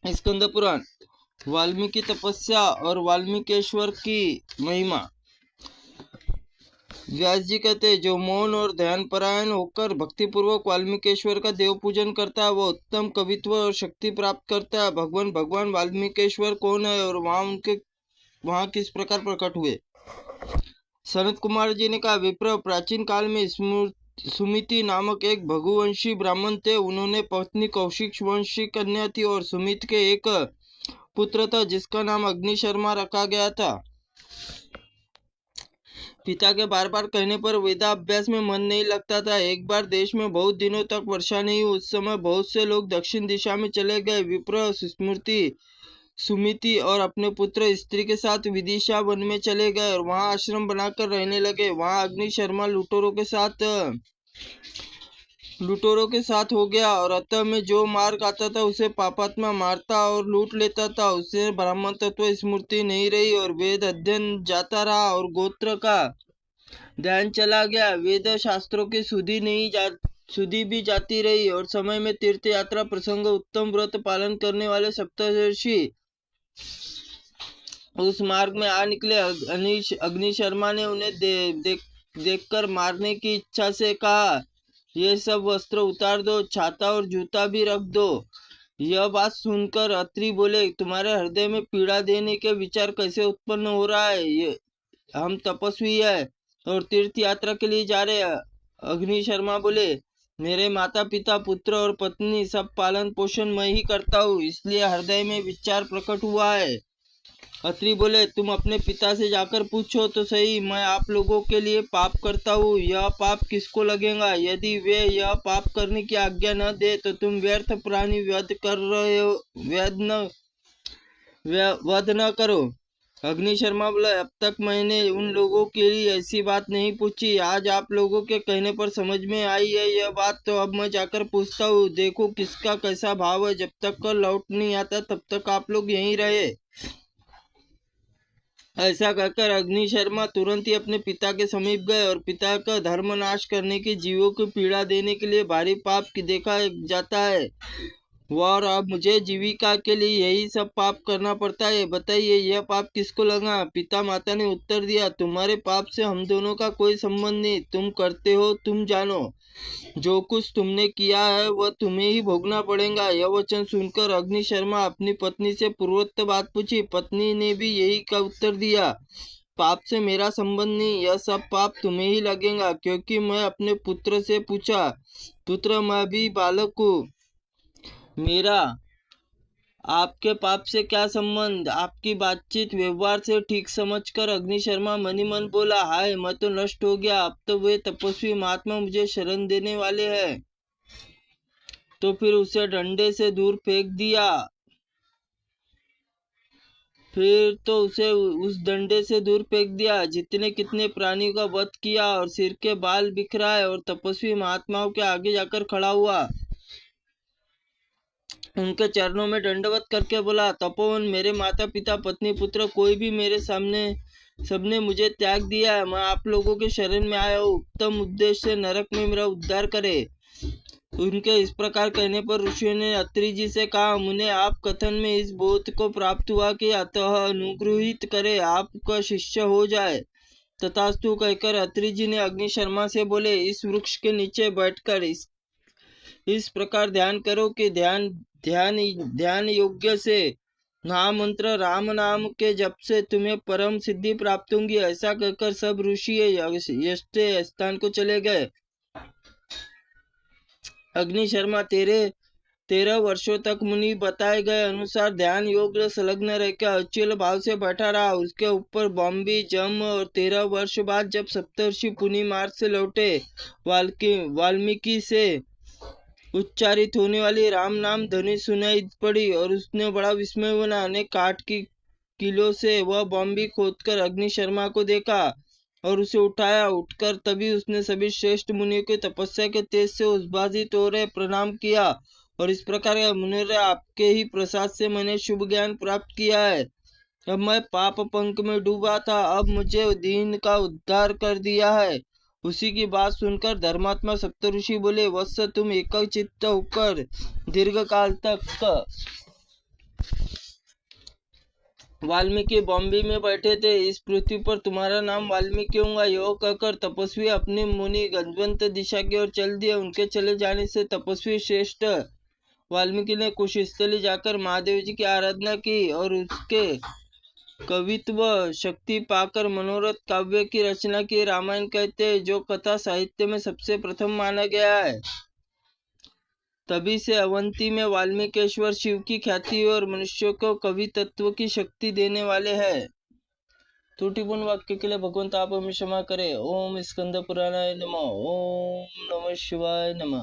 स्कंद पुराण। वाल्मीकि तपस्या और वाल्मीकेश्वर की महिमा। व्यास जी कहते हैं, जो मौन और ध्यान परायण होकर भक्तिपूर्वक वाल्मीकेश्वर का देव पूजन करता है वह उत्तम कवित्व और शक्ति प्राप्त करता है। भगवान वाल्मीकेश्वर कौन है और वहाँ किस प्रकार प्रकट हुए। सनत कुमार जी ने कहा, विप्र, प्राचीन काल में सुमिति नामक एक भगुवंशी ब्राह्मण थे। उन्होंने पत्नी कौशिक वंशी कन्या थी और सुमित के एक पुत्र था जिसका नाम अग्नि शर्मा रखा गया था। पिता के बार बार कहने पर वेदाभ्यास में मन नहीं लगता था। एक बार देश में बहुत दिनों तक वर्षा नहीं हुई। उस समय बहुत से लोग दक्षिण दिशा में चले गए। विप्र, सुमिति और अपने पुत्र स्त्री के साथ विदिशा वन में चले गए और वहां आश्रम बनाकर रहने लगे। वहां अग्नि शर्मा लुटेरों के साथ हो गया और अतः में जो मार्ग आता था उसे पापात्मा मारता और लूट लेता था। उसे ब्राह्मण तत्व स्मृति नहीं रही और वेद अध्ययन जाता रहा और गोत्र का ध्यान चला गया। वेद शास्त्रों की सुधि भी जाती रही और समय में तीर्थ यात्रा प्रसंग उत्तम व्रत पालन करने वाले सप्तर्षि उस मार्ग में आ निकले। अग्नि शर्मा ने उन्हें देखकर मारने की इच्छा से कहा, ये सब वस्त्र उतार दो, छाता और जूता भी रख दो। यह बात सुनकर अत्रि बोले, तुम्हारे हृदय में पीड़ा देने के विचार कैसे उत्पन्न हो रहा है। हम तपस्वी है और तीर्थ यात्रा के लिए जा रहे हैं। अग्नि शर्मा बोले, मेरे माता पिता, पुत्र और पत्नी सब पालन पोषण मैं ही करता हूँ, इसलिए हृदय में विचार प्रकट हुआ है। अत्रि बोले, तुम अपने पिता से जाकर पूछो तो सही, मैं आप लोगों के लिए पाप करता हूँ, यह पाप किसको लगेगा। यदि वे यह पाप करने की आज्ञा न दे तो तुम व्यर्थ प्राणी वध कर रहे हो, वध न करो। अग्नि शर्मा बोला, अब तक मैंने उन लोगों के लिए ऐसी बात नहीं पूछी, आज आप लोगों के कहने पर समझ में आई है यह बात, तो अब मैं जाकर पूछता हूँ, देखो किसका कैसा भाव है। जब तक लौट नहीं आता तब तक आप लोग यहीं रहे। ऐसा कहकर अग्नि शर्मा तुरंत ही अपने पिता के समीप गए और पिता का धर्म नाश करने की, जीवों को पीड़ा देने के लिए भारी पाप की देखा जाता है और अब मुझे जीविका के लिए यही सब पाप करना पड़ता है। बताइए यह पाप किसको लगा। पिता माता ने उत्तर दिया, तुम्हारे पाप से हम दोनों का कोई संबंध नहीं, तुम करते हो तुम जानो, जो कुछ तुमने किया है वह तुम्हें ही भोगना पड़ेगा। यह वचन सुनकर अग्नि शर्मा अपनी पत्नी से पूर्वोक्त बात पूछी। पत्नी ने भी यही का उत्तर दिया, पाप से मेरा संबंध नहीं, यह सब पाप तुम्हें ही लगेगा। क्योंकि मैं अपने पुत्र से पूछा, पुत्र मैं भी बालक हूँ, मेरा आपके पाप से क्या संबंध। आपकी बातचीत व्यवहार से ठीक समझकर अग्नि शर्मा मनी मन बोला, हाय मैं तो नष्ट हो गया, अब तो वे तपस्वी महात्मा मुझे शरण देने वाले हैं। तो फिर उसे डंडे से दूर फेंक दिया। उस डंडे से दूर फेंक दिया। जितने कितने प्राणियों का वध किया और सिर के बाल बिखराए और तपस्वी महात्माओं के आगे जाकर खड़ा हुआ। उनके चरणों में दंडवत करके बोला, तपोवन, मेरे माता पिता, पत्नी, पुत्र, कोई भी मेरे सामने, सबने मुझे त्याग दिया है। मैं आप लोगों के शरण में आया हूँ, उत्तम उद्देश्य से नरक में मेरा उद्धार करे। उनके इस प्रकार कहने पर ऋषियों ने अत्रि जी से कहा, मुने आप कथन में इस बोध को प्राप्त हुआ कि अतः अनुग्रहित करे, आपका शिष्य हो जाए। तथास्तु कहकर अत्रि जी ने अग्नि शर्मा से बोले, इस वृक्ष के नीचे बैठकर इस प्रकार ध्यान करो कि ध्यान योग्य से महामंत्र राम नाम के जप से तुम्हें परम सिद्धि प्राप्त होंगी। ऐसा कहकर सब ऋषि यष्ट स्थान को चले गए। अग्नि शर्मा 13 वर्षों तक मुनि बताए गए अनुसार ध्यान योग संलग्न रहकर अचल भाव से बैठा रहा। उसके ऊपर बॉम्बी जम और 13 वर्ष बाद जब सप्तर्षि पुनि मार्ग से लौटे, वाल्मीकि से उच्चारित होने वाली राम नाम ध्वनि सुनाई पड़ी और उसने बड़ा विस्मय बना। अनेक काठ की किलो से वह बॉम्बी खोदकर अग्नि शर्मा को देखा और उसे उठाया। उठकर तभी उसने सभी श्रेष्ठ मुनियों की तपस्या के तेज से उद्भासित हो रहे प्रणाम किया और इस प्रकार, मुनिवर, आपके ही प्रसाद से मैंने शुभ ज्ञान प्राप्त किया है। अब मैं पाप पंक में डूबा था, अब मुझे दीन का उद्धार कर दिया है। उसी की बात सुनकर धर्मात्मा सप्तऋषि बोले, वत्स, तुम एक चित्त होकर दीर्घ काल तक वाल्मीकि बॉम्बे में बैठे थे। इस पृथ्वी पर तुम्हारा नाम वाल्मीकि होगा। यो कहकर तपस्वी अपने मुनि गंधवंत दिशा की ओर चल दिए। उनके चले जाने से तपस्वी श्रेष्ठ वाल्मीकि ने कुशस्थली जाकर महादेव जी की आराधना की और उसके कवित्व शक्ति पाकर मनोरथ काव्य की रचना की। रामायण कहते हैं, जो कथा साहित्य में सबसे प्रथम माना गया है। तभी से अवंती में वाल्मीकेश्वर शिव की ख्याति और मनुष्यों को कवि तत्व की शक्ति देने वाले हैं। त्रुटिपूर्ण वाक्य के लिए भगवंत आप हमें क्षमा करें। ओम स्कंद पुराणाय नमः। ओम नमः शिवाय नमः।